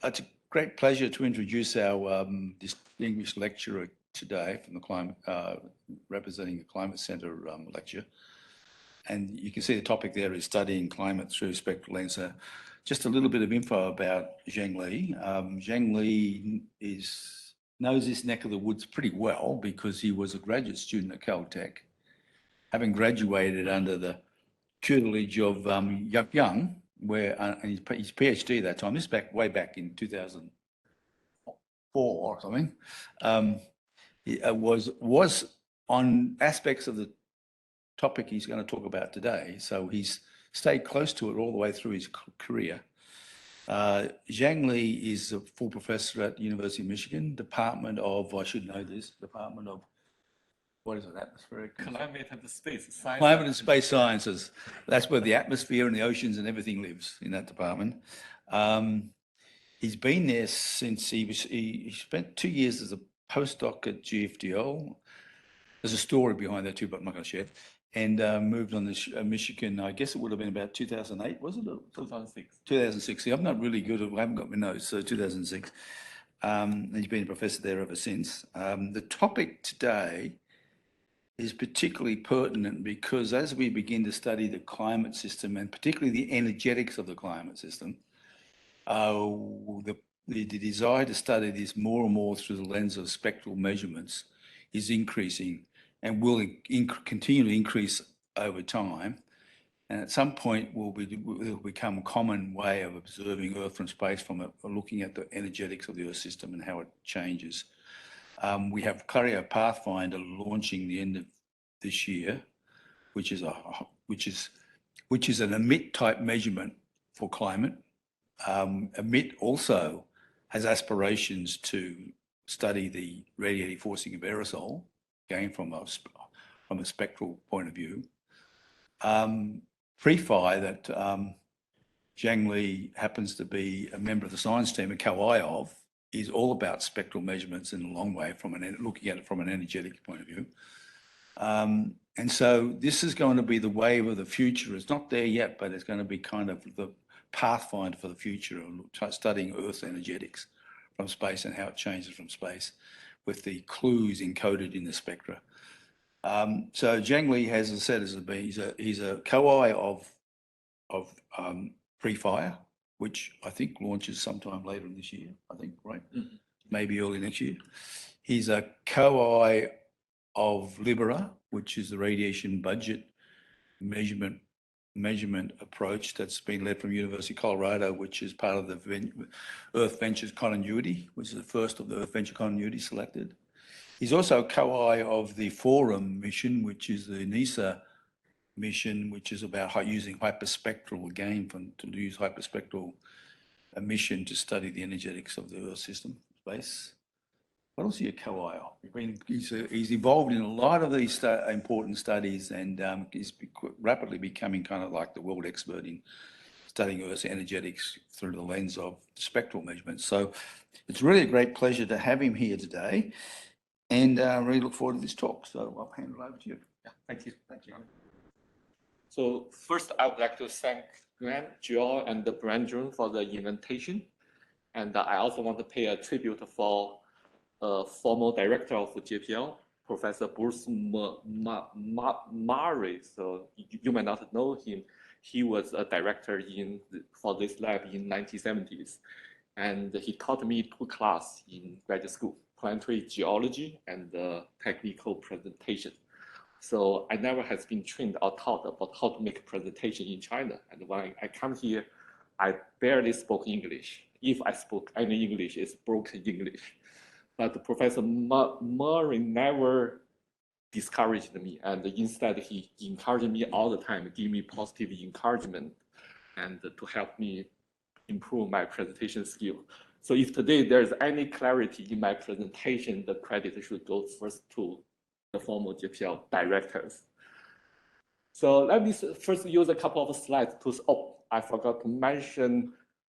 It's a great pleasure to introduce our distinguished lecturer today from the climate, representing the Climate Centre lecture. And you can see the topic there is studying climate through spectral lens. Just a little bit of info about Zheng Li. Zheng Li knows this neck of the woods pretty well because he was a graduate student at Caltech, having graduated under the tutelage of Yuck Young, where his PhD at that time, this way back in 2004 or something, was on aspects of the topic he's going to talk about today. So he's stayed close to it all the way through his career. Zheng Li is a full professor at the University of Michigan, Department of, I should know this, Department of, what is it, atmospheric? Climate and Space Science. Climate and Space Sciences. That's where the atmosphere and the oceans and everything lives, in that department. He's been there since he spent 2 years as a postdoc at GFDL. There's a story behind that too, but I'm not going to share it. And moved on to Michigan, I guess it would have been about 2008, was it? 2006. 2006. See, I'm not really good at, I haven't got my notes, so 2006. And he's been a professor there ever since. The topic today is particularly pertinent because as we begin to study the climate system and particularly the energetics of the climate system, the desire to study this more and more through the lens of spectral measurements is increasing and will continue to increase over time. And at some point will become a common way of observing Earth from space from looking at the energetics of the Earth system and how it changes. We have Clario Pathfinder launching the end of this year, which is an emit type measurement for climate. Emit also has aspirations to study the radiative forcing of aerosol, again from a spectral point of view. Pre-Fi that Zheng Li happens to be a member of the science team and co-I of is all about spectral measurements in the long wave looking at it from an energetic point of view. And so this is going to be the wave of the future. It's not there yet, but it's going to be kind of the pathfinder for the future of studying Earth's energetics from space and how it changes from space with the clues encoded in the spectra. So Zheng Li, as I said, he's a co-I of Pre-Fire, which I think launches sometime later in this year, I think, right? Mm-hmm. Maybe early next year. He's a co-I of Libera, which is the radiation budget measurement approach that's been led from University of Colorado, which is part of the Earth Ventures Continuity, which is the first of the Earth Venture Continuity selected. He's also co-I of the Forum mission, which is the NISA mission, which is about using hyperspectral, again, to use hyperspectral emission to study the energetics of the Earth system, space. What else are you co-I of? He's involved in a lot of these important studies and is rapidly becoming kind of like the world expert in studying Earth's energetics through the lens of spectral measurements. So it's really a great pleasure to have him here today, and I really look forward to this talk. So I'll hand it over to you. Yeah, thank you. Thank you. So first, I would like to thank Grant, Joel, and Brandon for the invitation. And I also want to pay a tribute for former director of JPL, Professor Bruce Murray. So you might not know him. He was a director for this lab in 1970s. And he taught me 2 classes in graduate school, planetary geology and technical presentation. So I never has been trained or taught about how to make a presentation in China. And when I come here, I barely spoke English. If I spoke any English, it's broken English. But Professor Murray never discouraged me, and instead he encouraged me all the time, give me positive encouragement, and to help me improve my presentation skill. So if today there's any clarity in my presentation, the credit should go first to the former JPL directors. So let me first use a couple of slides to, I forgot to mention,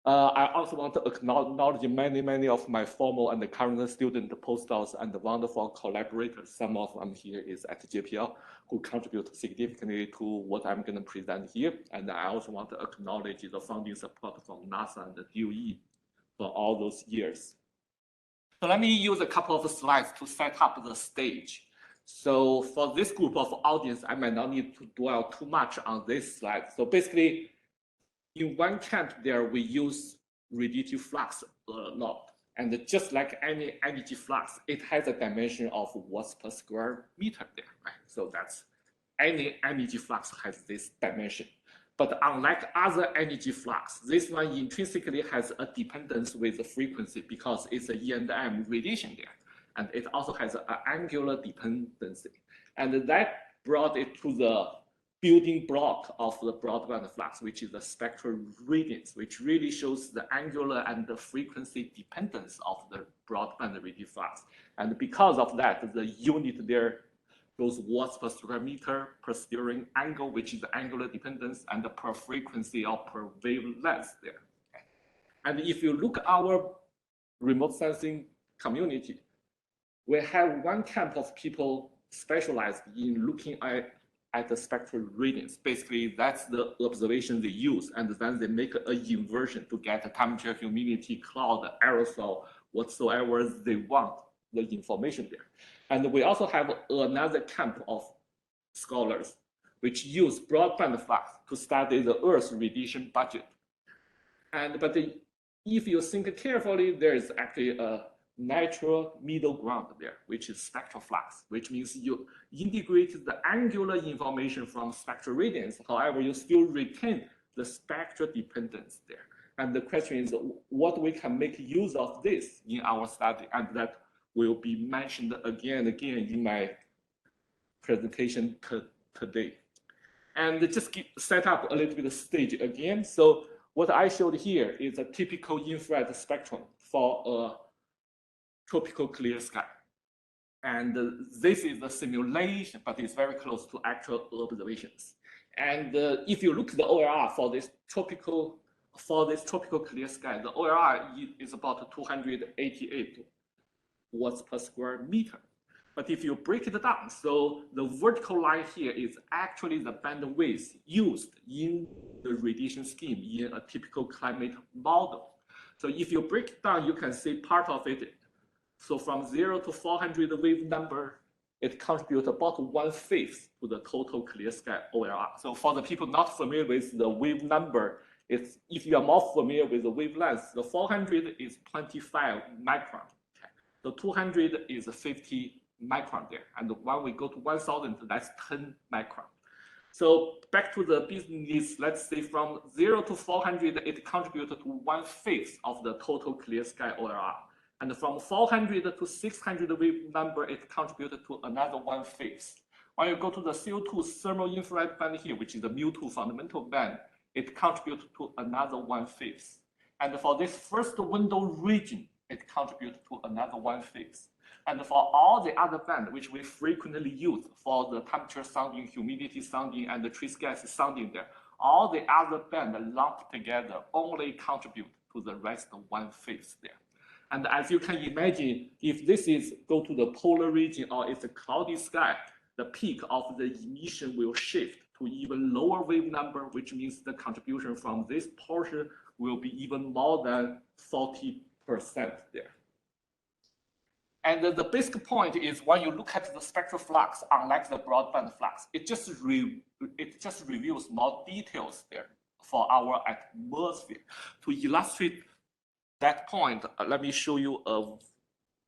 I also want to acknowledge many of my former and current student postdocs and the wonderful collaborators. Some of them here is at JPL who contribute significantly to what I'm going to present here. And I also want to acknowledge the funding support from NASA and the DOE for all those years. So let me use a couple of slides to set up the stage. So for this group of audience, I might not need to dwell too much on this slide. So basically, in one camp there, we use radiative flux a lot. And just like any energy flux, it has a dimension of watts per square meter there, right? So that's any energy flux has this dimension. But unlike other energy flux, this one intrinsically has a dependence with the frequency because it's a E&M radiation there. And it also has an angular dependency. And that brought it to the building block of the broadband flux, which is the spectral radiance, which really shows the angular and the frequency dependence of the broadband radiative flux. And because of that, the unit there goes watts per square meter per steering angle, which is the angular dependence, and per frequency or per wavelength there. And if you look at our remote sensing community, we have one camp of people specialized in looking at the spectral radiance. Basically, that's the observation they use, and then they make an inversion to get temperature, humidity, cloud, aerosol, whatsoever they want, the information there. And we also have another camp of scholars which use broadband flux to study the Earth's radiation budget. But if you think carefully, there is actually a natural middle ground there, which is spectral flux, which means you integrate the angular information from spectral radiance. However, you still retain the spectral dependence there. And the question is what we can make use of this in our study, and that will be mentioned again and again in my presentation today. And just set up a little bit of stage again. So what I showed here is a typical infrared spectrum for a tropical clear sky. And this is a simulation, but it's very close to actual observations. And if you look at the OLR for this tropical clear sky, the OLR is about 288 watts per square meter. But if you break it down, so the vertical line here is actually the bandwidth used in the radiation scheme in a typical climate model. So if you break it down, you can see part of it. So from 0 to 400 wave number, it contributes about 1/5 to the total clear sky OLR. So for the people not familiar with the wave number, if you are more familiar with the wavelength, the 400 is 25 micron. Okay. The 200 is 50 micron there. And when we go to 1000, that's 10 micron. So back to the business, let's say from 0 to 400, it contributed to 1/5 of the total clear sky OLR. And from 400 to 600 wave number, it contributed to another 1/5. When you go to the CO2 thermal infrared band here, which is the mu2 fundamental band, it contributed to another 1/5. And for this first window region, it contributed to another 1/5. And for all the other bands, which we frequently use for the temperature sounding, humidity sounding, and the trace gas sounding there, all the other bands lumped together only contribute to the rest of 1/5 there. And as you can imagine, if this is go to the polar region or it's a cloudy sky, the peak of the emission will shift to even lower wave number, which means the contribution from this portion will be even more than 40% there. And the basic point is when you look at the spectral flux, unlike the broadband flux, it just reveals more details there for our atmosphere. To illustrate that point, let me show you a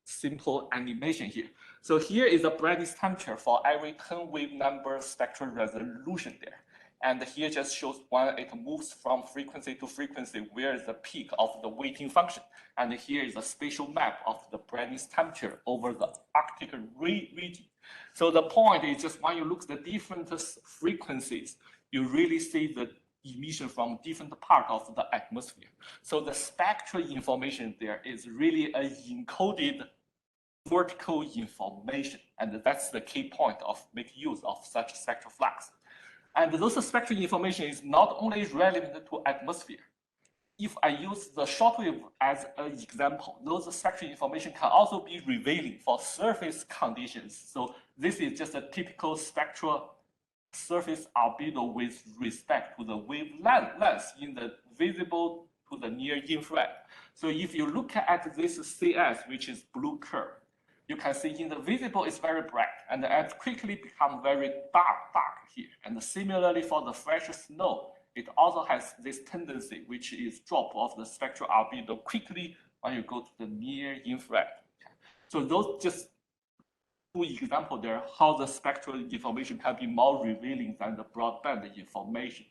simple animation here. So here is the brightness temperature for every 10 wave number spectral resolution there. And here just shows when it moves from frequency to frequency, where is the peak of the weighting function. And here is a spatial map of the brightness temperature over the Arctic region. So the point is just when you look at the different frequencies, you really see the emission from different part of the atmosphere. So the spectral information there is really a encoded vertical information. And that's the key point of making use of such spectral flux. And those spectral information is not only relevant to atmosphere. If I use the shortwave as an example, those spectral information can also be revealing for surface conditions. So this is just a typical spectral surface albedo with respect to the wavelength in the visible to the near infrared. So if you look at this CS, which is blue curve, you can see in the visible it's very bright, and it quickly become very dark here. And similarly for the fresh snow, it also has this tendency, which is drop of the spectral albedo quickly when you go to the near infrared. So those just two examples there, how the spectral information can be more revealing than the broadband information.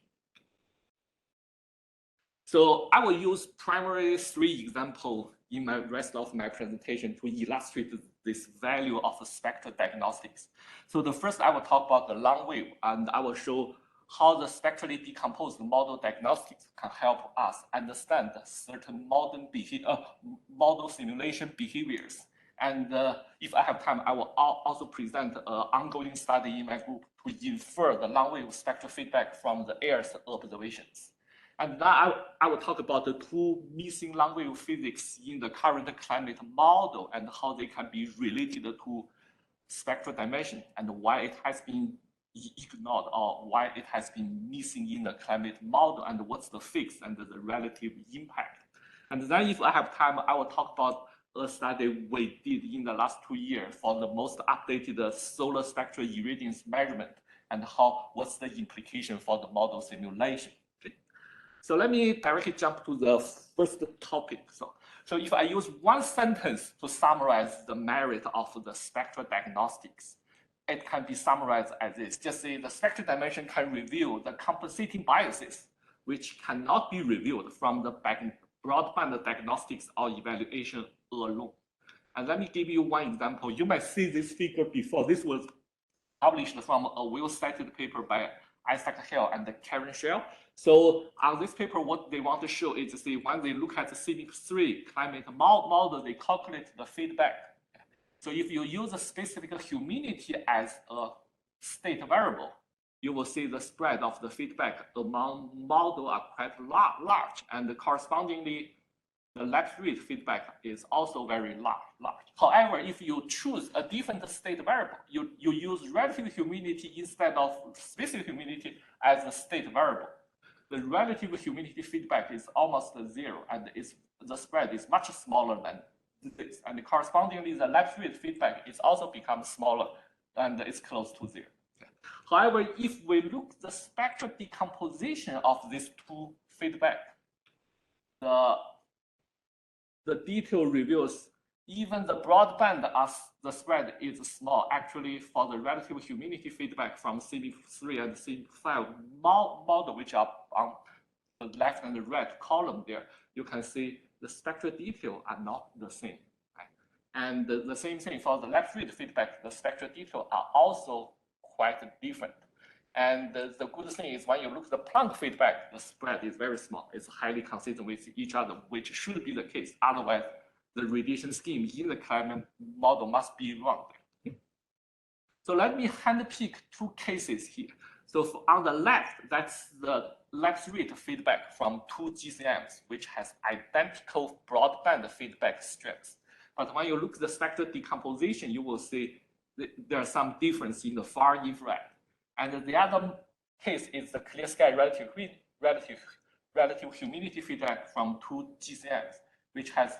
So I will use primarily 3 examples in my rest of my presentation to illustrate this value of spectral diagnostics. So the first I will talk about the long wave, and I will show how the spectrally decomposed model diagnostics can help us understand certain model simulation behaviors. And if I have time, I will also present an ongoing study in my group to infer the long wave spectral feedback from the Earth observations. And now I will talk about the 2 missing long wave physics in the current climate model and how they can be related to spectral dimension and why it has been ignored or why it has been missing in the climate model and what's the fix and the relative impact. And then if I have time, I will talk about a study we did in the last 2 years for the most updated solar spectral irradiance measurement and what's the implication for the model simulation. Okay. So let me directly jump to the first topic. So if I use one sentence to summarize the merit of the spectral diagnostics, it can be summarized as this. Just say the spectral dimension can reveal the compensating biases, which cannot be revealed from the broadband diagnostics or evaluation alone. And let me give you one example. You might see this figure before. This was published from a well-cited paper by Isaac Hill and Karen Shell. So on this paper, what they want to show is to see when they look at the CMIP3 climate model, they calculate the feedback. So if you use a specific humidity as a state variable, you will see the spread of the feedback among model are quite large, and correspondingly, the lapse rate feedback is also very large. However, if you choose a different state variable, you use relative humidity instead of specific humidity as a state variable, the relative humidity feedback is almost 0, and the spread is much smaller than this. And correspondingly, the lapse rate feedback is also becomes smaller, and it's close to 0. However, if we look at the spectral decomposition of these 2 feedback, the detail reveals even the broadband as the spread is small. Actually, for the relative humidity feedback from CMIP3 and CMIP5 model, which are on the left and the right column there, you can see the spectral detail are not the same. Right? And the same thing for the lapse rate feedback, the spectral detail are also quite different. And the good thing is when you look at the Planck feedback, the spread is very small. It's highly consistent with each other, which should be the case. Otherwise, the radiation scheme in the climate model must be wrong. So let me handpick 2 cases here. So on the left, that's the lapse rate feedback from 2 GCMs, which has identical broadband feedback strengths. But when you look at the spectral decomposition, you will see there are some difference in the far infrared. And the other case is the clear sky relative humidity feedback from 2 GCMs, which has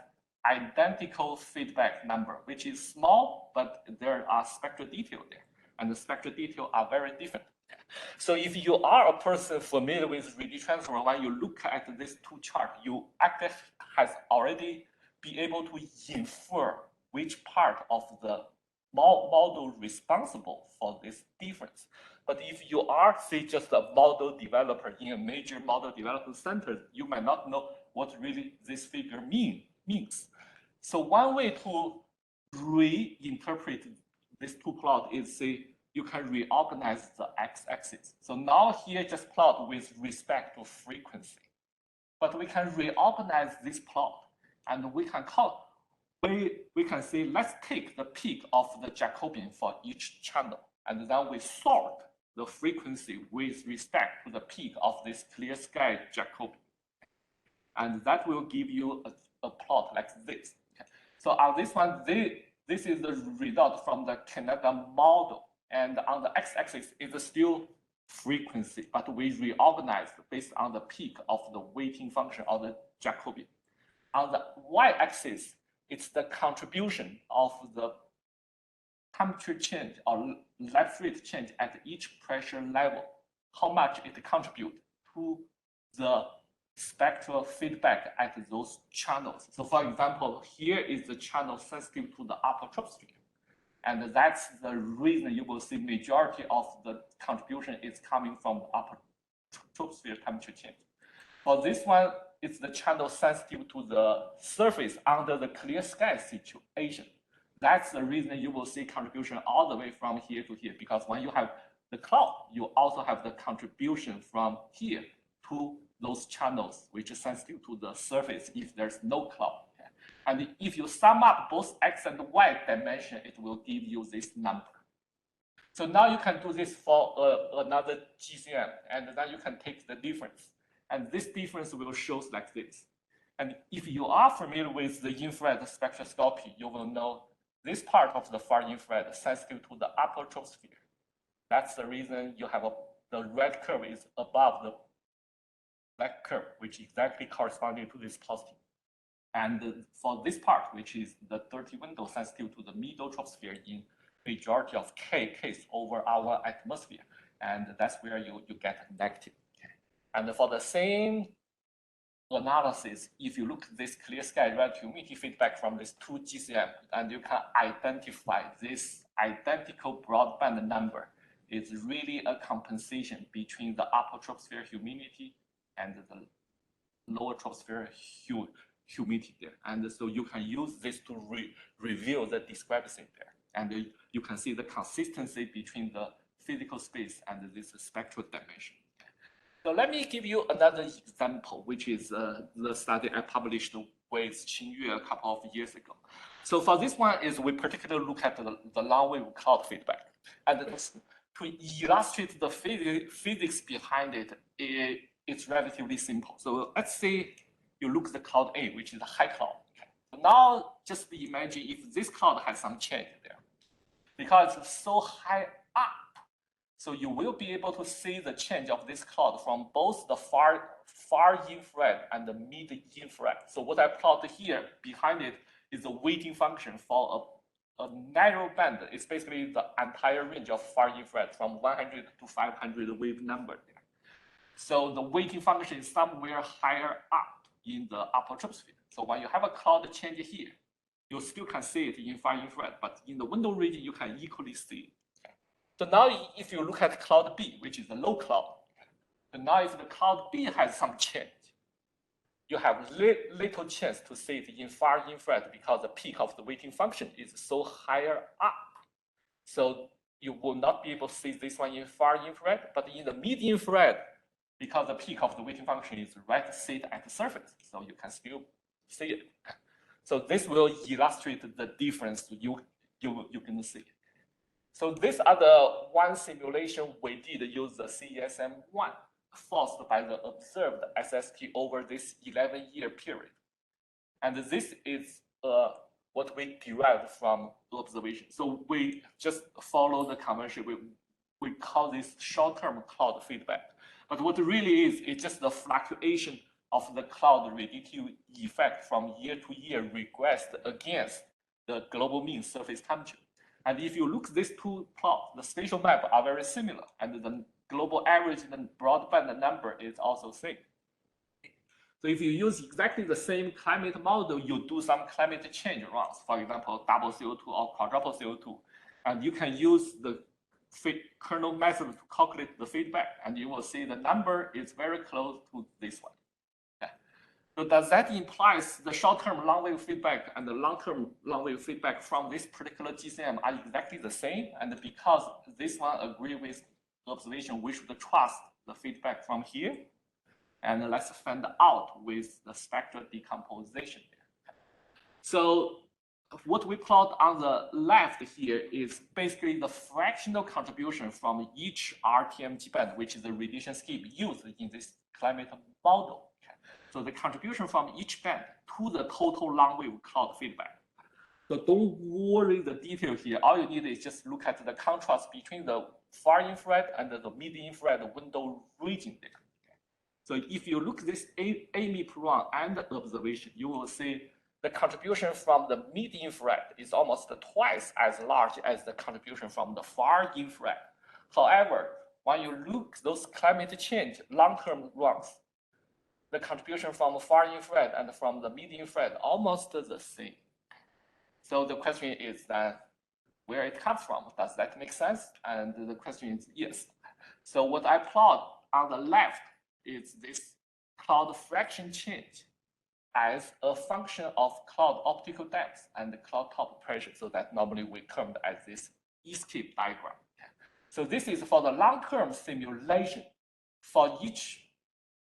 identical feedback number, which is small, but there are spectral detail there. And the spectral detail are very different. So if you are a person familiar with radiation transfer, when you look at these 2 charts, you actually has already be able to infer which part of the model responsible for this difference. But if you are, say, just a model developer in a major model development center, you might not know what really this figure means. So one way to reinterpret this 2 plot is, say, you can reorganize the x-axis. So now here just plot with respect to frequency. But we can reorganize this plot, and we can say, let's take the peak of the Jacobian for each channel, and then we sort the frequency with respect to the peak of this clear sky Jacobian. And that will give you a plot like this. Okay. So on this one, this is the result from the Canada model. And on the x-axis is still frequency, but we reorganized based on the peak of the weighting function of the Jacobian. on the y-axis, it's the contribution of the temperature change or left rate change at each pressure level, how much it contributes to the spectral feedback at those channels. So for example, here is the channel sensitive to the upper troposphere. And that's the reason you will see majority of the contribution is coming from the upper troposphere temperature change. For this one, it's the channel sensitive to the surface under the clear sky situation. That's the reason you will see contribution all the way from here to here, because when you have the cloud, you also have the contribution from here to those channels, which is sensitive to the surface if there's no cloud. And if you sum up both x and y dimension, it will give you this number. So now you can do this for another GCM, and then you can take the difference. And this difference will show like this. And if you are familiar with the infrared spectroscopy, you will know this part of the far infrared sensitive to the upper troposphere. That's the reason you have the red curve is above the black curve, which exactly corresponding to this positive. And for this part, which is the dirty window sensitive to the middle troposphere in majority of case over our atmosphere. And that's where you get negative. And for the same analysis, if you look at this clear sky relative humidity feedback from this 2 GCM, and you can identify this identical broadband number is really a compensation between the upper troposphere humidity and the lower troposphere humidity there. And so you can use this to reveal the discrepancy there. And you can see the consistency between the physical space and this spectral dimension. So let me give you another example, which is the study I published with Qingyue a couple of years ago. So for this one is we particularly look at the long wave cloud feedback. And to illustrate the physics behind it, it's relatively simple. So let's say you look at the cloud A, which is a high cloud. So now just imagine if this cloud has some change there. Because it's so high up, so you will be able to see the change of this cloud from both the far infrared and the mid infrared. So what I plot here behind it is the weighting function for a narrow band. It's basically the entire range of far infrared from 100 to 500 wave number there. So the weighting function is somewhere higher up in the upper troposphere. So when you have a cloud change here, you still can see it in far infrared, but in the window region, you can equally see it. So now if you look at cloud B, which is a low cloud, so now if the cloud B has some change, you have little chance to see it in far infrared because the peak of the weighting function is so higher up. So you will not be able to see this one in far infrared, but in the mid infrared, because the peak of the weighting function is right sit at the surface, so you can still see it. So this will illustrate the difference you can see. So these are the one simulation we did use the CESM1 forced by the observed SST over this 11-year period. And this is what we derived from observation. So we just follow the convention. We call this short-term cloud feedback. But what it really is, it's just the fluctuation of the cloud radiative effect from year to year regressed against the global mean surface temperature. And if you look at these two plots, the spatial map are very similar, and the global average and broadband number is also same. So if you use exactly the same climate model, you do some climate change runs, for example, double CO2 or quadruple CO2, and you can use the kernel method to calculate the feedback, and you will see the number is very close to this one. So does that imply the short-term long-wave feedback and the long-term long-wave feedback from this particular GCM are exactly the same? And because this one agree with observation, we should trust the feedback from here. And let's find out with the spectral decomposition. So what we plot on the left here is basically the fractional contribution from each RTMG band, which is the radiation scheme used in this climate model. So the contribution from each band to the total long wave cloud feedback. So don't worry the detail here. All you need is just look at the contrast between the far infrared and the mid infrared window region there. So if you look at this AMIP1 and observation, you will see the contribution from the mid-infrared is almost twice as large as the contribution from the far infrared. However, when you look at those climate change long-term runs, the contribution from far infrared and from the mid-infrared almost the same. So the question is that where it comes from. Does that make sense? And the question is yes. So what I plot on the left is this cloud fraction change as a function of cloud optical depth and the cloud top pressure. So that normally we termed as this escape diagram. So this is for the long-term simulation for each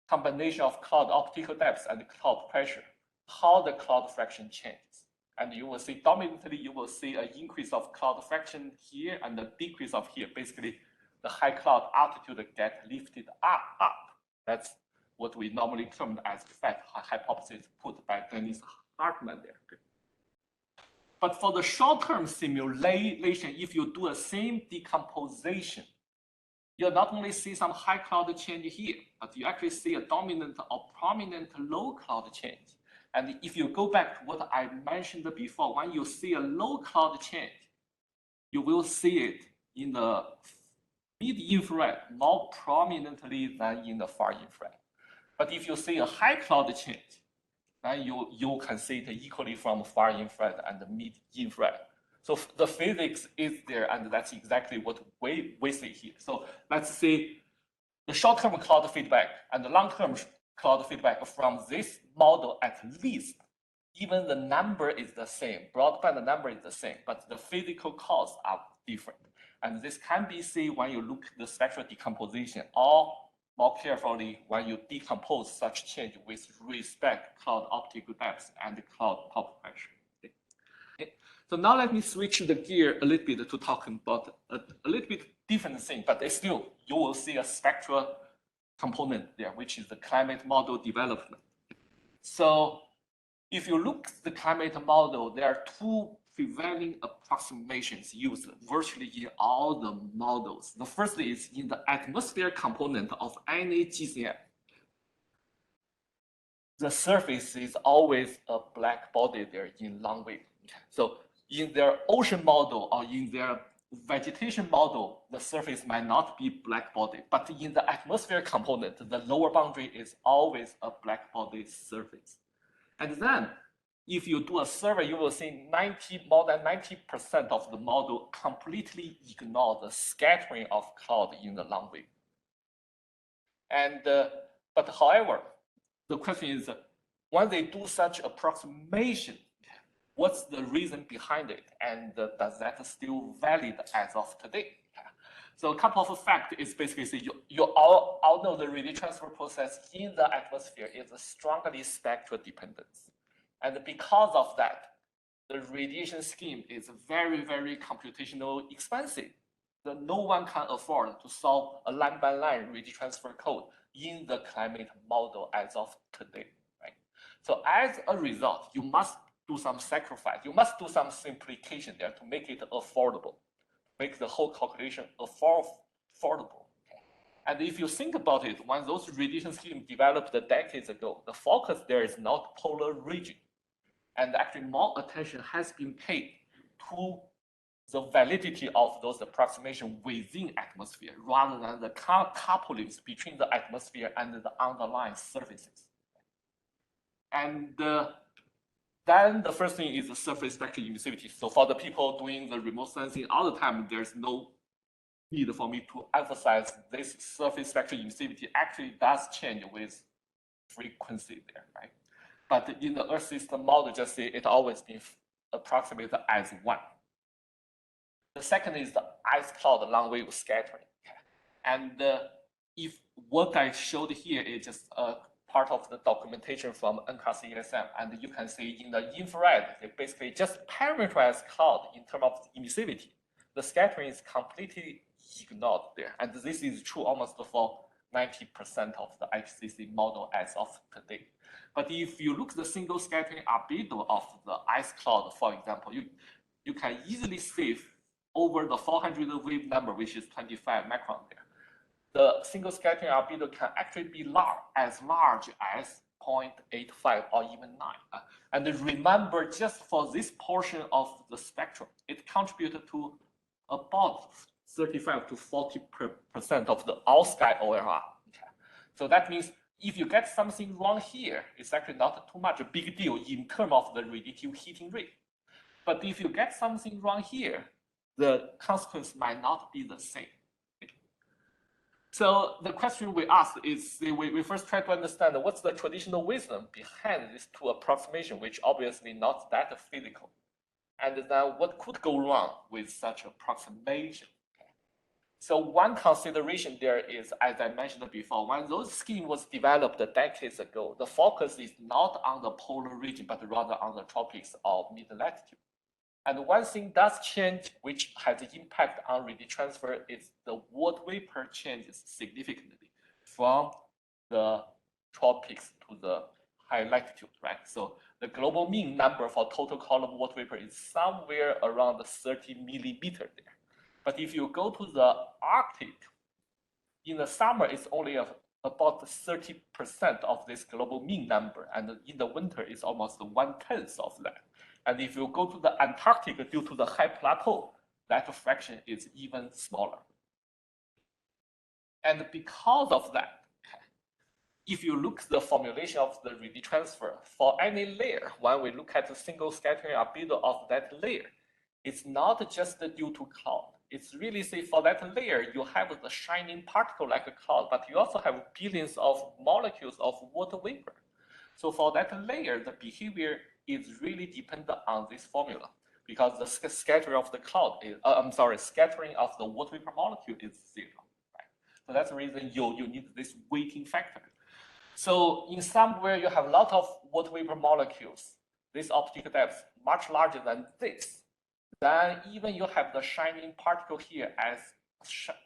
combination of cloud optical depth and cloud pressure, how the cloud fraction changes. And you will see dominantly, you will see an increase of cloud fraction here and a decrease of here. Basically, the high cloud altitude get lifted up. That's what we normally term as fat hypothesis put by Dennis Hartmann there. But for the short-term simulation, if you do the same decomposition, you not only see some high cloud change here, but you actually see a dominant or prominent low cloud change. And if you go back to what I mentioned before, when you see a low cloud change, you will see it in the mid-infrared more prominently than in the far infrared. But if you see a high cloud change, then you can see it equally from far infrared and the mid-infrared. So the physics is there, and that's exactly what we see here. So let's see the short-term cloud feedback and the long-term cloud feedback from this model at least. Even the number is the same, broadband number is the same, but the physical costs are different. And this can be seen when you look at the spectral decomposition, or more carefully when you decompose such change with respect cloud optical depth and cloud top pressure. Okay. So now let me switch the gear a little bit to talk about a little bit different thing, but still you will see a spectral component there, which is the climate model development. So if you look at the climate model, there are two prevailing approximations used virtually in all the models. The first is in the atmosphere component of any GCM. The surface is always a black body there in longwave. So in their ocean model or in their vegetation model, the surface might not be black body, but in the atmosphere component, the lower boundary is always a black body surface. And then if you do a survey, you will see more than 90% of the model completely ignore the scattering of cloud in the longwave. And but however, the question is, when they do such approximation, what's the reason behind it? And does that still valid as of today? So a couple of facts is basically say you all know the radiation transfer process in the atmosphere is a strongly spectral dependence. And because of that, the radiation scheme is very, very computational expensive. No one can afford to solve a line-by-line radiation transfer code in the climate model as of today, right? So as a result, you must do some sacrifice. You must do some simplification there to make it affordable, make the whole calculation affordable. And if you think about it, when those radiation schemes developed decades ago, the focus there is not polar region. And actually more attention has been paid to the validity of those approximations within atmosphere rather than the couplings between the atmosphere and the underlying surfaces. And then the first thing is the surface spectral emissivity. So for the people doing the remote sensing all the time, there's no need for me to emphasize this surface spectral emissivity actually does change with frequency there, right? But in the Earth system model, just say it always been approximated as 1. The second is the ice cloud long wave scattering. And if what I showed here is just a part of the documentation from NCAR CSM, and you can see in the infrared, they basically just parameterize cloud in terms of emissivity. The scattering is completely ignored there. And this is true almost for 90% of the IPCC model as of today. But if you look at the single scattering albedo of the ice cloud, for example, you can easily see over the 400 wave number, which is 25 micron there. the single scattering albedo can actually be as large as 0.85 or even 9. And remember, just for this portion of the spectrum, it contributed to about 35 to 40% of the all sky OLR. Okay. So that means if you get something wrong here, it's actually not too much a big deal in terms of the radiative heating rate. But if you get something wrong here, the consequence might not be the same. So the question we asked is, we first try to understand what's the traditional wisdom behind these two approximations, which obviously not that physical. And then what could go wrong with such approximation? So one consideration there is, as I mentioned before, when those scheme was developed decades ago, the focus is not on the polar region, but rather on the tropics or mid-latitude. And one thing does change, which has an impact on radiation transfer, is the water vapor changes significantly from the tropics to the high latitude, right? So the global mean number for total column water vapor is somewhere around 30 millimeter there. But if you go to the Arctic, in the summer, it's only about 30% of this global mean number. And in the winter, it's almost 1/10 of that. And if you go to the Antarctic, due to the high plateau, that fraction is even smaller. And because of that, if you look at the formulation of the radiation transfer for any layer, when we look at the single scattering albedo of that layer, it's not just due to cloud. It's really, say, for that layer, you have the shining particle like a cloud, but you also have billions of molecules of water vapor. So for that layer, the behavior is really dependent on this formula, because the scattering of the cloud is, scattering of the water vapor molecule is 0. Right? So that's the reason you need this weighting factor. So in somewhere you have a lot of water vapor molecules, this optical depth much larger than this, then even you have the shining particle here as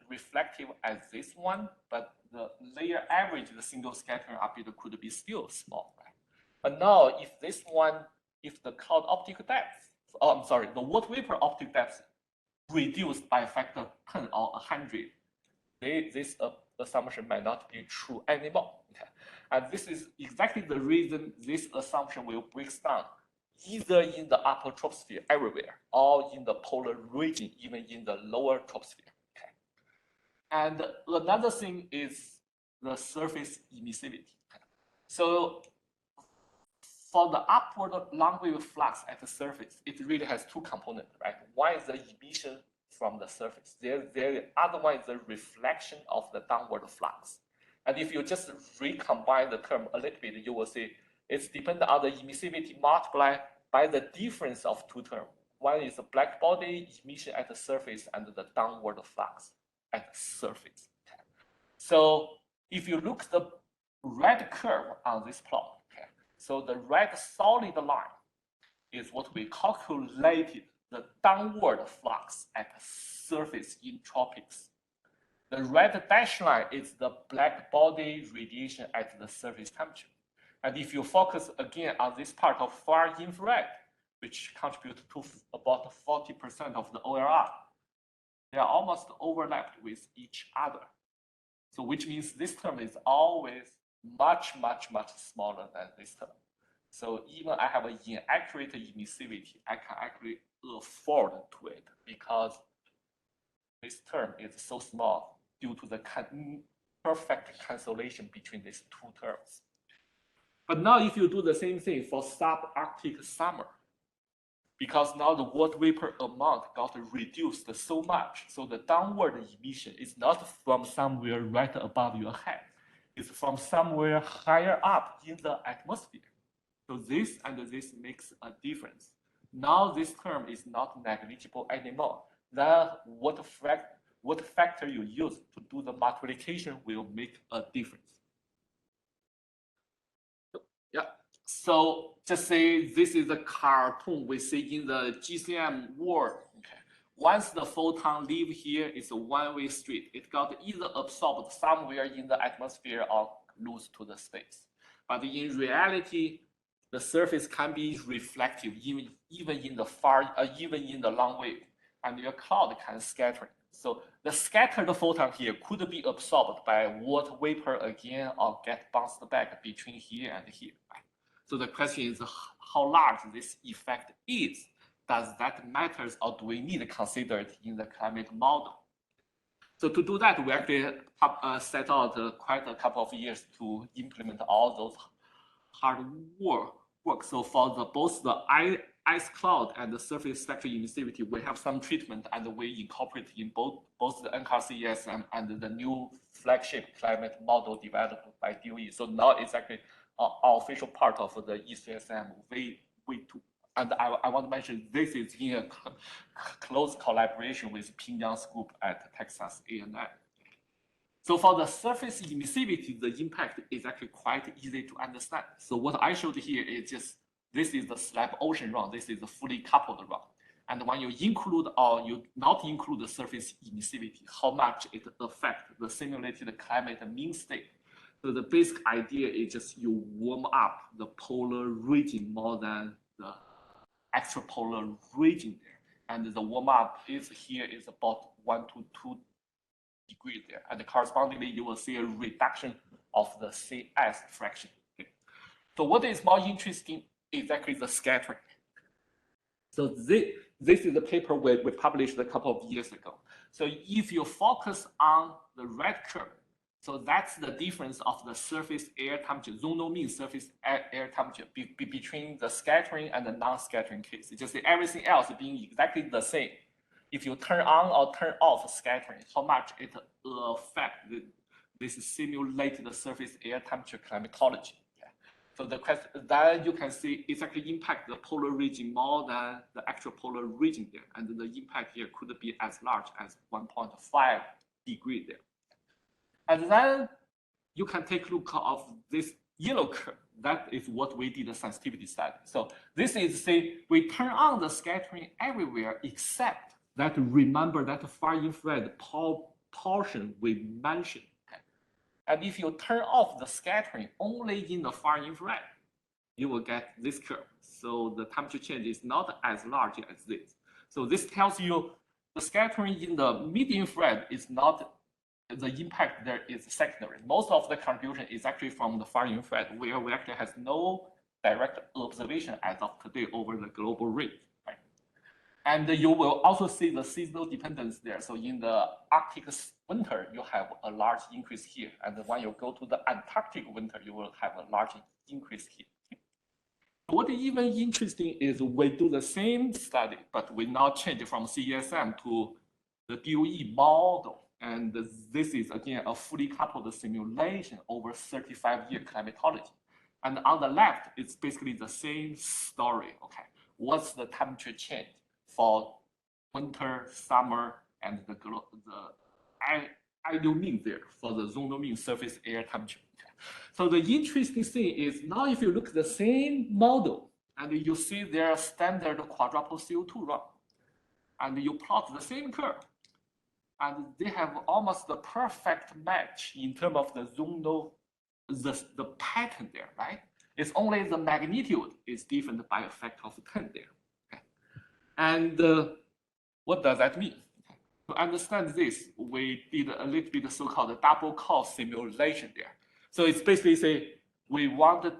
reflective as this one, but the layer average, the single scattering albedo could be still small. Right? But now if this one, if the cloud optical depth, the water vapor optical depth reduced by a factor 10 or 100, this assumption might not be true anymore. Okay? And this is exactly the reason this assumption will break down, either in the upper troposphere everywhere, or in the polar region, even in the lower troposphere. Okay? And another thing is the surface emissivity. Okay? So for the upward longwave flux at the surface, it really has two components, right? One is the emission from the surface. The other one is the reflection of the downward flux. And if you just recombine the term a little bit, you will see it's dependent on the emissivity multiplied by the difference of two terms. One is the black body emission at the surface and the downward flux at the surface. Okay. So if you look at the red curve on this plot, okay, so the red solid line is what we calculated the downward flux at the surface in tropics. The red dashed line is the black body radiation at the surface temperature. And if you focus again on this part of far infrared, which contributes to about 40% of the OLR, they are almost overlapped with each other. So which means this term is always much, much, much smaller than this term. So even I have an inaccurate emissivity, I can actually afford to it because this term is so small due to the perfect cancellation between these two terms. But now if you do the same thing for subarctic summer, because now the water vapor amount got reduced so much, so the downward emission is not from somewhere right above your head, it's from somewhere higher up in the atmosphere. So this and this makes a difference. Now this term is not negligible anymore. Then what factor you use to do the multiplication will make a difference. Yeah. So just say this is a cartoon we see in the GCM world. Okay. Once the photon leave here, it's a one-way street. It got either absorbed somewhere in the atmosphere or lose to the space. But in reality, the surface can be reflective even in the long wave, and your cloud can scatter. So the scattered photon here could be absorbed by water vapor again or get bounced back between here and here. Right? So the question is how large this effect is. Does that matter, or do we need to consider it in the climate model? So to do that, we actually set out quite a couple of years to implement all those hard work. So for both the ice cloud and the surface spectral emissivity, we have some treatment, and we incorporate in both the NCAR-CESM and the new flagship climate model developed by DOE. So now it's actually our official part of the ECSM V2. And I want to mention this is in a close collaboration with Ping Yang's group at Texas A&M. So for the surface emissivity, the impact is actually quite easy to understand. So what I showed here is just, this is the slab ocean run, this is the fully coupled run. And when you include or you not include the surface emissivity, how much it affects the simulated climate mean state. So the basic idea is just you warm up the polar region more than the extrapolar region there. And the warm up is here is about 1 to 2 degrees there. And correspondingly, you will see a reduction of the CS fraction. Okay. So what is more interesting is actually the scattering. So this is the paper we published a couple of years ago. So if you focus on the red curve, so that's the difference of the surface air temperature, zonal mean surface air temperature between the scattering and the non-scattering case. It's just everything else being exactly the same. If you turn on or turn off scattering, how much it affects this simulated surface air temperature climatology. Okay. So the question that you can see is actually impact the polar region more than the actual polar region there. And the impact here could be as large as 1.5 degrees there. And then you can take a look of this yellow curve. That is what we did a sensitivity study. So this is, say, we turn on the scattering everywhere except that, remember that far infrared portion we mentioned. Okay? And if you turn off the scattering only in the far infrared, you will get this curve. So the temperature change is not as large as this. So this tells you the scattering in the mid infrared is not, the impact there is secondary. Most of the contribution is actually from the far infrared, where we actually has no direct observation as of today over the global range. Right? And you will also see the seasonal dependence there. So in the Arctic winter, you have a large increase here. And when you go to the Antarctic winter, you will have a large increase here. What is even interesting is we do the same study, but we now change from CESM to the DOE model. And this is, again, a fully coupled simulation over 35-year climatology. And on the left, it's basically the same story. Okay, what's the temperature change for winter, summer, and the ideal mean there for the zonal mean surface air temperature. Okay. So the interesting thing is now if you look at the same model, and you see their standard quadruple CO2 run, and you plot the same curve, and they have almost the perfect match in terms of the zonal, the pattern there, right? It's only the magnitude is different by a factor of 10 there. Okay? And what does that mean? To understand this, we did a little bit so-called double cause simulation there. So it's basically say we want to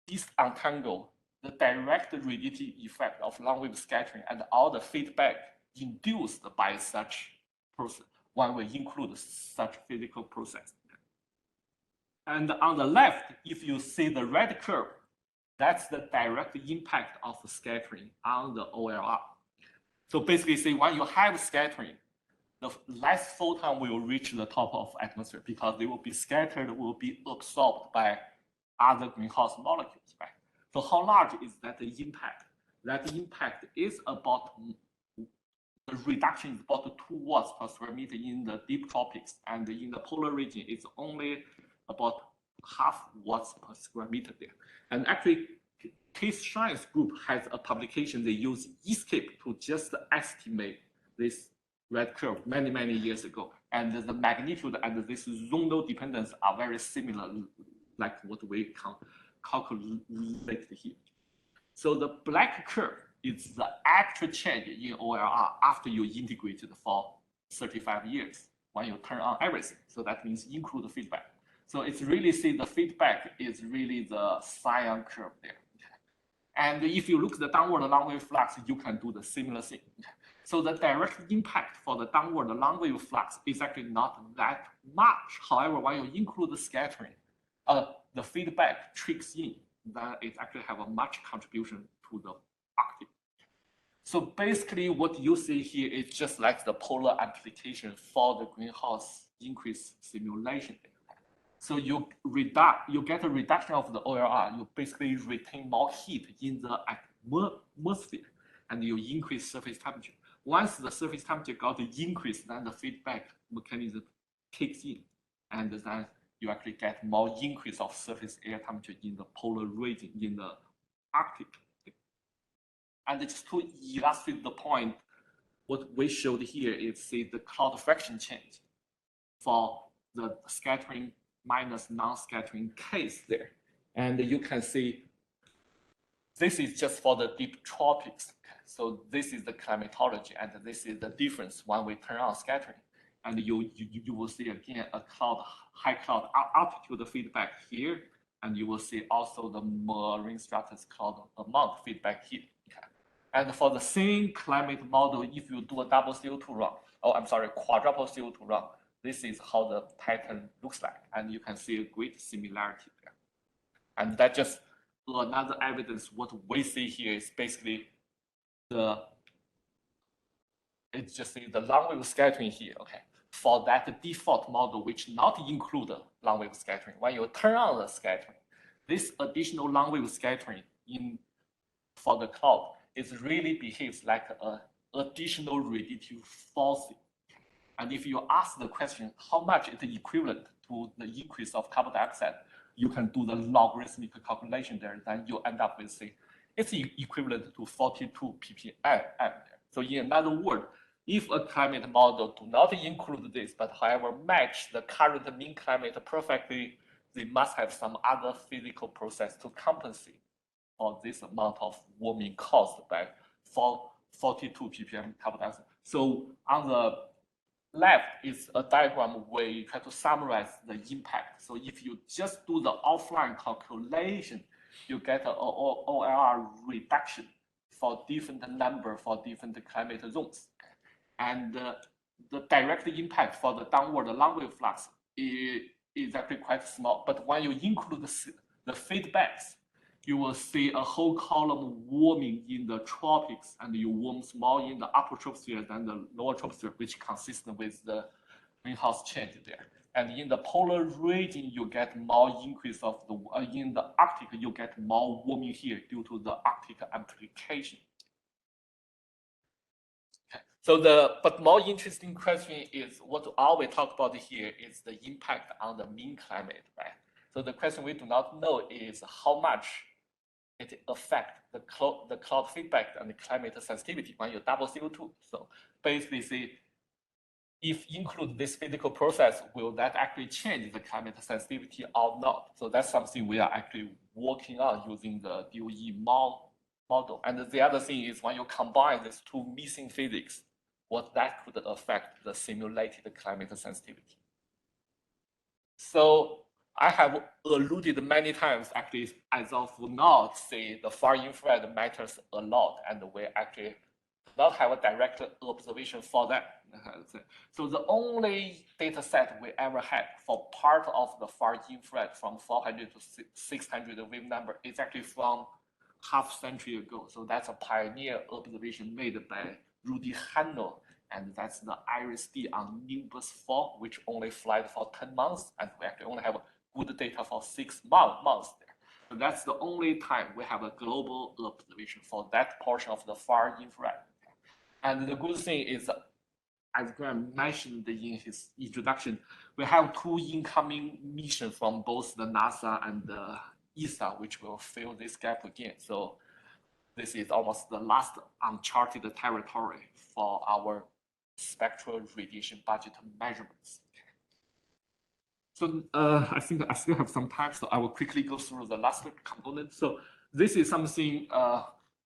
disentangle the direct radiative effect of long-wave scattering and all the feedback induced by such process when we include such physical process. And on the left, if you see the red curve, that's the direct impact of scattering on the OLR. So basically, say when you have scattering, the less photon will reach the top of atmosphere because they will be scattered, will be absorbed by other greenhouse molecules, right? So how large is that impact? That impact is about, the reduction is about 2 watts per square meter in the deep tropics, and in the polar region, it's only about half watts per square meter there. And actually, Keith Shine's group has a publication, they use escape to just estimate this red curve many, many years ago. And the magnitude and this zonal dependence are very similar, like what we calculate here. So the black curve is the actual change in OLR after you integrated for 35 years when you turn on everything. So that means include the feedback. So it's really see the feedback is really the sine curve there. And if you look at the downward long wave flux, you can do the similar thing. So the direct impact for the downward long wave flux is actually not that much. However, when you include the scattering, the feedback tricks in, then it actually have a much contribution to the octave. So basically what you see here is just like the polar amplification for the greenhouse increase simulation. So you get a reduction of the OLR, you basically retain more heat in the atmosphere, and you increase surface temperature. Once the surface temperature got increased, then the feedback mechanism kicks in, and then you actually get more increase of surface air temperature in the polar region in the Arctic. And just to illustrate the point, what we showed here is see the cloud fraction change for the scattering minus non-scattering case there. And you can see this is just for the deep tropics. So this is the climatology, and this is the difference when we turn on scattering. And you will see again a high cloud altitude feedback here, and you will see also the marine stratus cloud amount feedback here. And for the same climate model, if you do a double CO2 run, quadruple CO2 run, this is how the pattern looks like, and you can see a great similarity there. And that just another evidence. What we see here is basically it's just the long wave scattering here. Okay, for that default model, which not include long wave scattering, when you turn on the scattering, this additional long wave scattering for the cloud is really behaves like an additional radiative forcing. And if you ask the question, how much is equivalent to the increase of carbon dioxide, you can do the logarithmic calculation there. Then you end up with say it's equivalent to 42 ppm. So in another word, if a climate model do not include this, but however match the current mean climate perfectly, they must have some other physical process to compensate for this amount of warming caused by 42 ppm carbon dioxide. So on the left is a diagram where you try to summarize the impact. So if you just do the offline calculation, you get an OLR reduction for different number for different climate zones. And the direct impact for the downward long wave flux is actually quite small. But when you include the feedbacks, you will see a whole column warming in the tropics, and you warms more in the upper troposphere than the lower troposphere, which consistent with the greenhouse change there. And in the polar region, you get more increase of the, in the Arctic, you get more warming here due to the Arctic amplification. Okay. So but more interesting question is what all we talk about here is the impact on the mean climate, right? So the question we do not know is how much it affects the cloud feedback and the climate sensitivity when you double CO2. So basically, see, if include this physical process, will that actually change the climate sensitivity or not? So that's something we are actually working on using the DOE model. And the other thing is when you combine these two missing physics, what that could affect the simulated climate sensitivity. So I have alluded many times, actually, as of now, say the far infrared matters a lot, and we actually not have a direct observation for that. So the only data set we ever had for part of the far infrared from 400 to 600 wave number is actually from half century ago. So that's a pioneer observation made by Rudy Hannell, and that's the IRIS-D on Nimbus 4, which only flies for 10 months, and we actually only have good data for 6 months there. So that's the only time we have a global observation for that portion of the far infrared. And the good thing is, as Graham mentioned in his introduction, we have 2 incoming missions from both the NASA and the ESA, which will fill this gap again. So this is almost the last uncharted territory for our spectral radiation budget measurements. So I think I still have some time, so I will quickly go through the last component. So this is something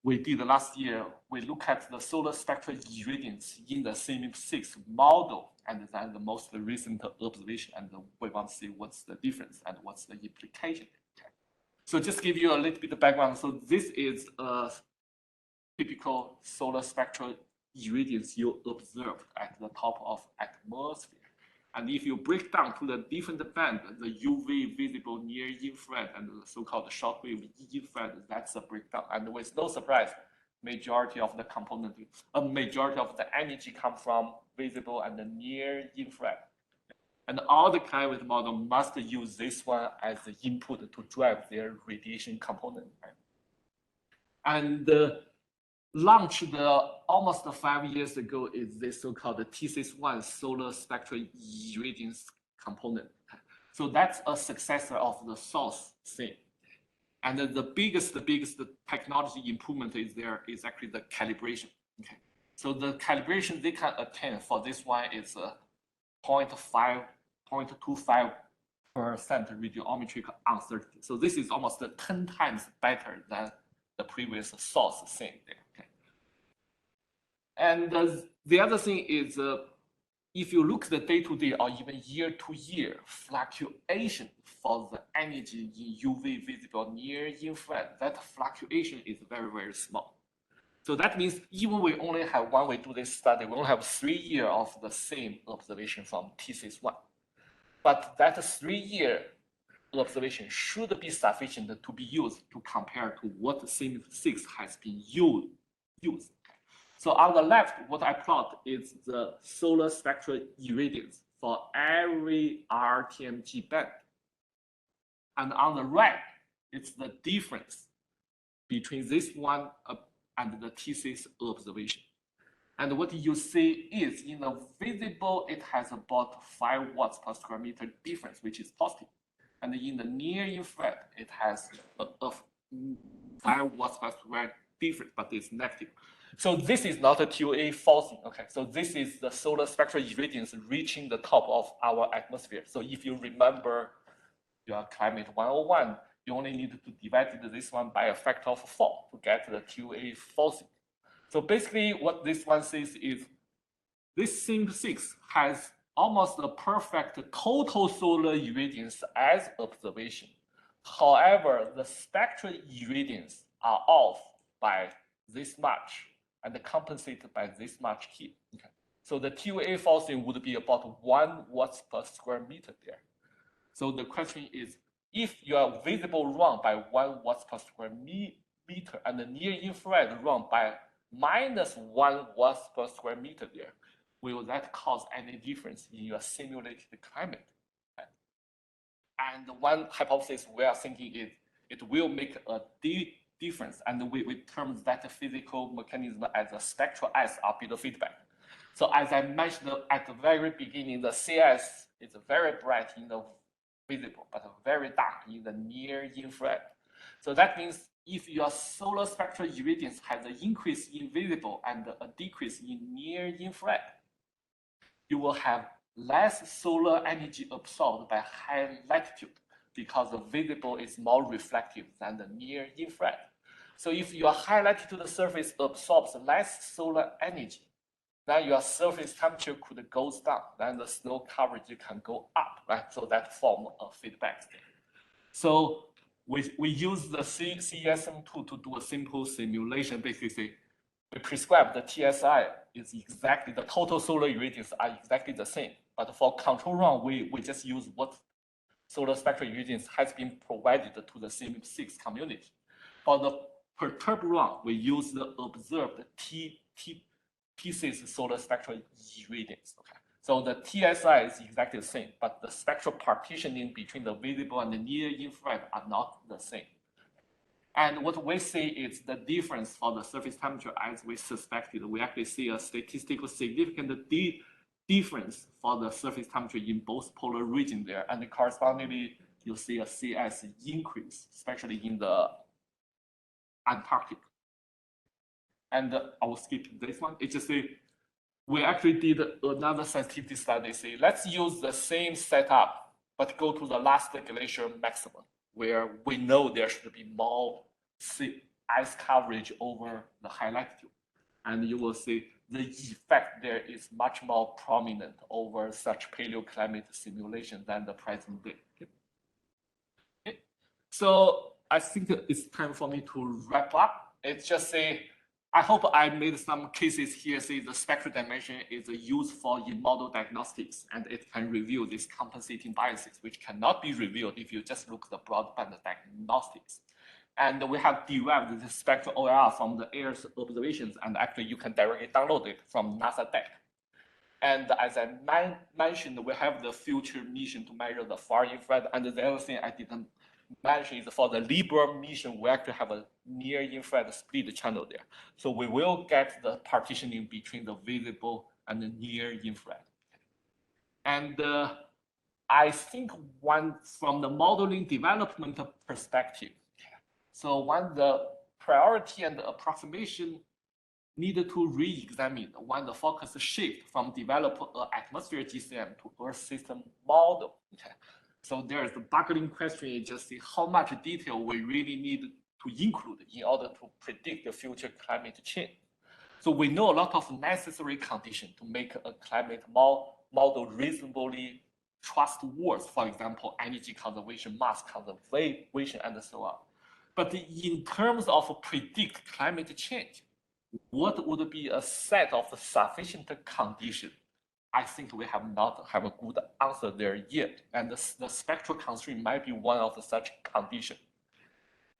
we did last year, we look at the solar spectral irradiance in the CMIP6 model, and then the most recent observation, and we want to see what's the difference and what's the implication. Okay. So just give you a little bit of background. So this is a typical solar spectral irradiance you observed at the top of atmosphere. And if you break down to the different band, the UV, visible, near infrared, and the so-called shortwave infrared, that's a breakdown. And with no surprise, majority of the component, a majority of the energy come from visible and the near infrared. And all the climate model must use this one as the input to drive their radiation component. And launched almost 5 years ago is this so-called TSIS-1 solar spectral irradiance component. So that's a successor of the source thing. And the biggest technology improvement is there is actually the calibration. Okay. So the calibration they can attain for this one is 0.25% radiometric uncertainty. So this is almost 10 times better than the previous source thing there. Okay. And the other thing is, if you look at the day-to-day or even year-to-year fluctuation for the energy in UV, visible, near infrared, that fluctuation is very, very small. So that means even we only have one way to do this study, we only have 3 years of the same observation from TSIS-1. But that 3-year observation should be sufficient to be used to compare to what CMIP6 has been used. So on the left, what I plot is the solar spectral irradiance for every RTMG band. And on the right, it's the difference between this one and the TSIS observation. And what you see is in the visible, it has about 5 watts per square meter difference, which is positive. And in the near infrared, it has a 5 watts per square difference, but it's negative. So this is not a TOA forcing, okay? So this is the solar spectral irradiance reaching the top of our atmosphere. So if you remember your climate 101, you only need to divide this one by a factor of 4 to get the TOA forcing. So basically what this one says is this CMIP6 has almost a perfect total solar irradiance as observation. However, the spectral irradiance are off by this much and compensated by this much here. Okay. So the TOA forcing would be about 1 watts per square meter there. So the question is, if your visible run by 1 watts per square meter and the near infrared run by -1 watts per square meter there, will that cause any difference in your simulated climate? Okay. And one hypothesis we are thinking is it will make a difference, and we term that physical mechanism as a spectral S albedo feedback. So as I mentioned at the very beginning, the CS is very bright in the visible, but very dark in the near infrared. So that means if your solar spectral irradiance has an increase in visible and a decrease in near infrared, you will have less solar energy absorbed by high latitude because the visible is more reflective than the near infrared. So if your high latitude surface absorbs less solar energy, then your surface temperature could go down, then the snow coverage can go up, right? So that form of feedback. So we use the CESM2 to do a simple simulation. Basically, we prescribe the TSI is exactly, the total solar irradiance are exactly the same. But for control run, we just use what solar spectral irradiance has been provided to the CMIP6 community. For the perturbed run, we use the observed TSIS solar spectral irradiance. Okay. So the TSI is exactly the same, but the spectral partitioning between the visible and the near infrared are not the same. And what we see is the difference for the surface temperature as we suspected. We actually see a statistical significant difference for the surface temperature in both polar regions there. And correspondingly, you see a CS increase, especially in the Antarctic. And I will skip this one. It's just we actually did another sensitivity study. Say, let's use the same setup, but go to the last glacier maximum, where we know there should be more ice coverage over the high latitude. And you will see the effect there is much more prominent over such paleoclimate simulation than the present day. Okay. So I think it's time for me to wrap up. It's just say, I hope I made some cases here. Say the spectral dimension is useful in model diagnostics, and it can reveal these compensating biases, which cannot be revealed if you just look at the broadband diagnostics. And we have derived the spectral OIR from the Earth observations, and actually you can directly download it from NASA deck. And as I mentioned, we have the future mission to measure the far infrared. And the other thing I didn't mention is for the Libra mission, we actually have a near infrared split channel there. So we will get the partitioning between the visible and the near infrared. And I think from the modeling development perspective, so when the priority and the approximation needed to re-examine when the focus shift from develop an atmosphere GCM to Earth system model. Okay. So there's the buckling question, is just see how much detail we really need to include in order to predict the future climate change. So we know a lot of necessary conditions to make a climate model reasonably trustworthy. For example, energy conservation, mass conservation, and so on. But in terms of predict climate change, what would be a set of sufficient conditions? I think we have not have a good answer there yet. And the spectral constraint might be one of such conditions.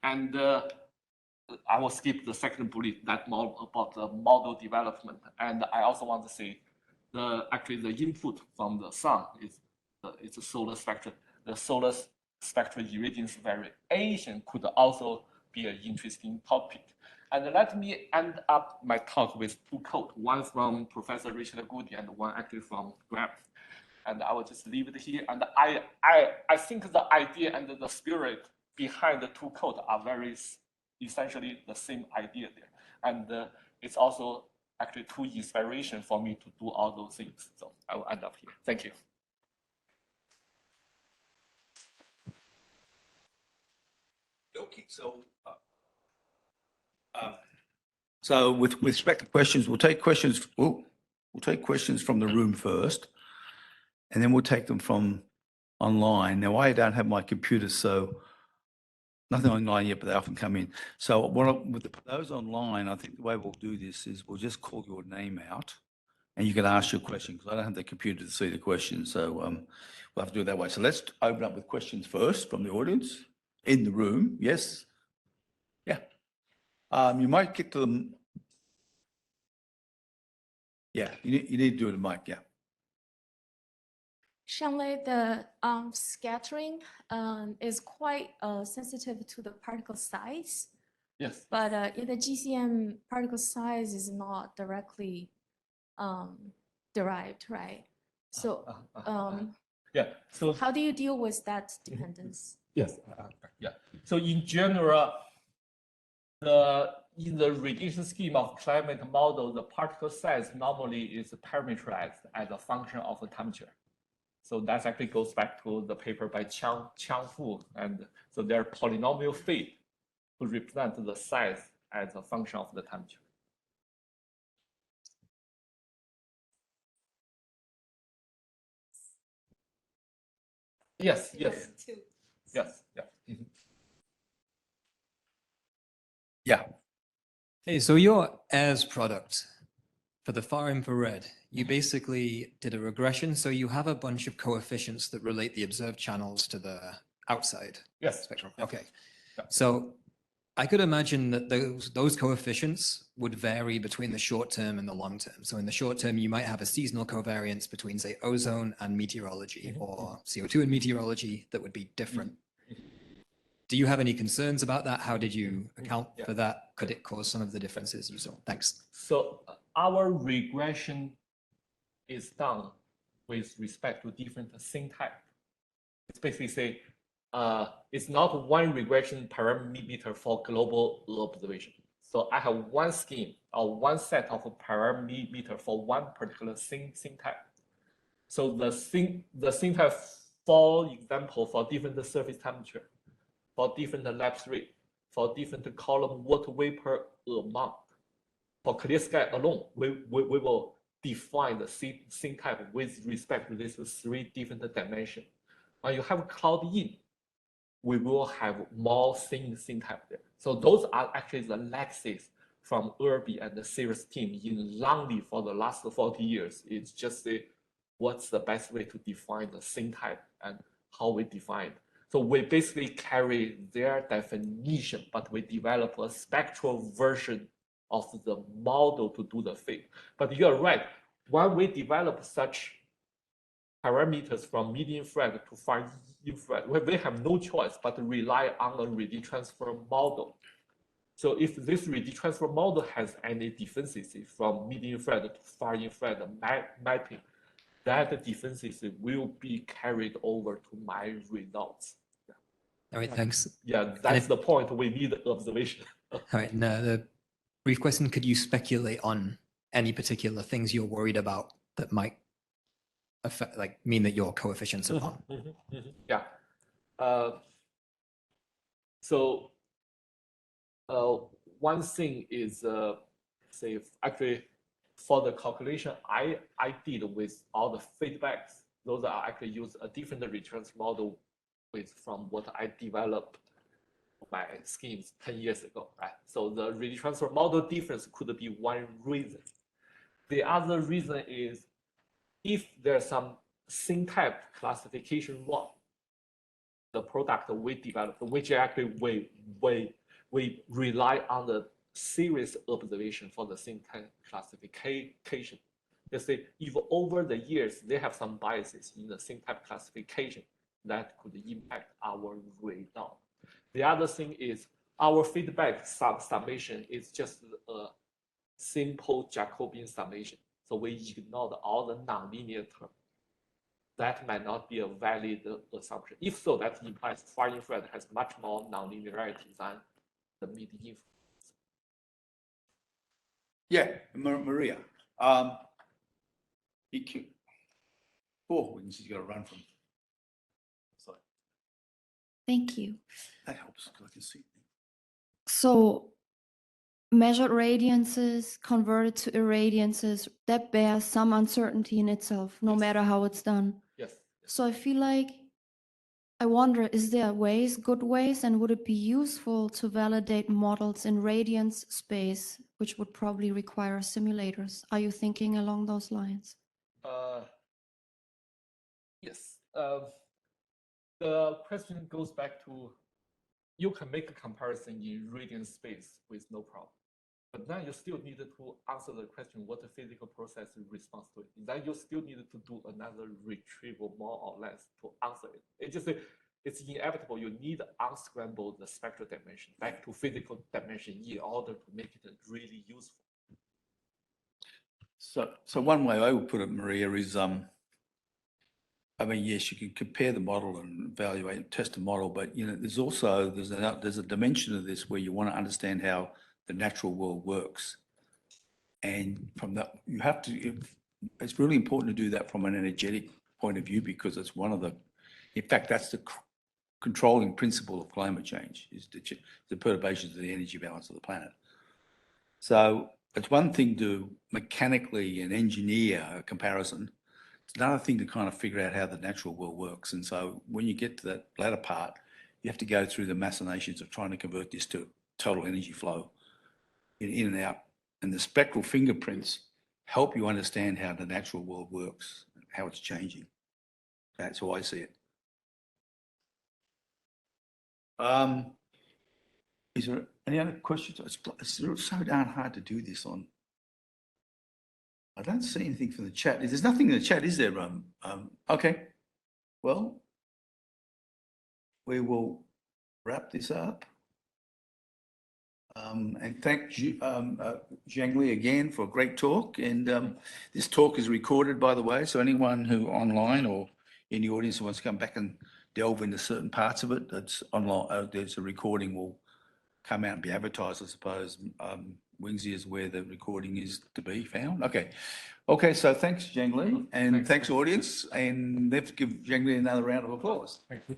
And I will skip the second bullet, that more about the model development. And I also want to say, actually the input from the sun is it's a solar spectrum. The solar spectral irradiance variation could also be an interesting topic. And let me end up my talk with two quotes, one from Professor Richard Goody and one actually from Graham. And I will just leave it here. And I think the idea and the spirit behind the two quotes are very essentially the same idea there. And it's also actually two inspiration for me to do all those things. So I will end up here. Thank you. Okay, so with respect to questions, we'll take questions. We'll take questions from the room first, and then we'll take them from online. Now, I don't have my computer, so nothing online yet, but they often come in. So with those online, I think the way we'll do this is we'll just call your name out, and you can ask your question because I don't have the computer to see the question. So we'll have to do it that way. So let's open up with questions first from the audience in the room. Yes. Yeah. You might get to them. Yeah, you need to do it in mic, yeah. Shanlei, the scattering is quite sensitive to the particle size. Yes. But in the GCM, particle size is not directly derived, right? So yeah. So how do you deal with that dependence? Yes. Yeah. So in general, in the radiation scheme of climate model, the particle size normally is parameterized as a function of the temperature. So that actually goes back to the paper by Fu, and so their polynomial fit to represent the size as a function of the temperature. Yes. Yes. Yes. Yeah. Mm-hmm. Yeah. Hey, so your AIRS product for the far infrared, you basically did a regression. So you have a bunch of coefficients that relate the observed channels to the outside spectrum. Yes. Okay. Yeah. So I could imagine that those coefficients would vary between the short term and the long term. So in the short term, you might have a seasonal covariance between, say, ozone and meteorology, or CO2 and meteorology that would be different. Do you have any concerns about that? How did you account for that? Could it cause some of the differences you saw? Thanks. So our regression is done with respect to different scene type. It's basically say, it's not one regression parameter for global observation. So I have one scheme or one set of parameter for one particular scene type. So the scene type, for example, for different surface temperature, for different lapse rate, for different column water vapor amount. For clear sky alone, we will define the scene type with respect to these 3 different dimensions. When you have cloud in, we will have more scene type there. So those are actually the lexes from Irby and the Cirrus team in Langley for the last 40 years. It's just what's the best way to define the scene type and how we define it. So we basically carry their definition, but we develop a spectral version of the model to do the fit. But you're right, when we develop such parameters from mid-infrared to far-infrared, we have no choice but to rely on a Radiative transfer model. So if this Radiative transfer model has any differences from mid-infrared to far-infrared mapping, that differences will be carried over to my results. All right, thanks. Yeah, that's the point. We need observation. All right, now the brief question, could you speculate on any particular things you're worried about that might affect, like mean that your coefficients are wrong? Yeah. So one thing is, say, actually, for the calculation I did with all the feedbacks, those are actually use a different returns model from what I developed my schemes 10 years ago, right? So the Radiative transfer model difference could be one reason. The other reason is if there's some scene type classification wrong, the product we developed, which actually we rely on the series observation for the scene type classification. They say if over the years they have some biases in the scene type classification, that could impact our result. The other thing is our feedback summation is just a simple Jacobian summation. So we ignored all the nonlinear terms. That might not be a valid assumption. If so, that implies far-infrared has much more nonlinearity than the mid-infrared. Yeah, Maria. EQ. Oh, she's got to run from. Sorry. Thank you. That helps because I can see. So measured radiances converted to irradiances, that bears some uncertainty in itself, no matter how it's done. Yes. So I feel like, I wonder, is there ways, good ways, and would it be useful to validate models in radiance space, which would probably require simulators? Are you thinking along those lines? Yes. The question goes back to, you can make a comparison in radiance space with no problem. But then you still need to answer the question, what the physical process responds to it. Then you still need to do another retrieval more or less to answer it. It's just, it's inevitable. You need to unscramble the spectral dimension back to physical dimension in order to make it really useful. So one way I would put it, Maria, is I mean, yes, you can compare the model and evaluate and test the model, but you know, there's a dimension of this where you want to understand how the natural world works, and from that you have to. It's really important to do that from an energetic point of view because it's one of the, in fact, that's the controlling principle of climate change is the perturbations of the energy balance of the planet. So it's one thing to mechanically and engineer a comparison. It's another thing to kind of figure out how the natural world works. And so when you get to that latter part, you have to go through the machinations of trying to convert this to total energy flow in and out. And the spectral fingerprints help you understand how the natural world works, how it's changing. That's how I see it. Is there any other questions? It's so darn hard to do this on. I don't see anything from the chat. There's nothing in the chat, is there? Okay. Well, we will wrap this up. And thank Zhang Li again for a great talk. And this talk is recorded, by the way, so anyone who online or in the audience who wants to come back and delve into certain parts of it, that's online. There's a recording will come out and be advertised, I suppose. Wingsy is where the recording is to be found. Okay. Okay, so thanks, Zhang Li, and thanks audience. And let's give Zhang Li another round of applause. Thank you.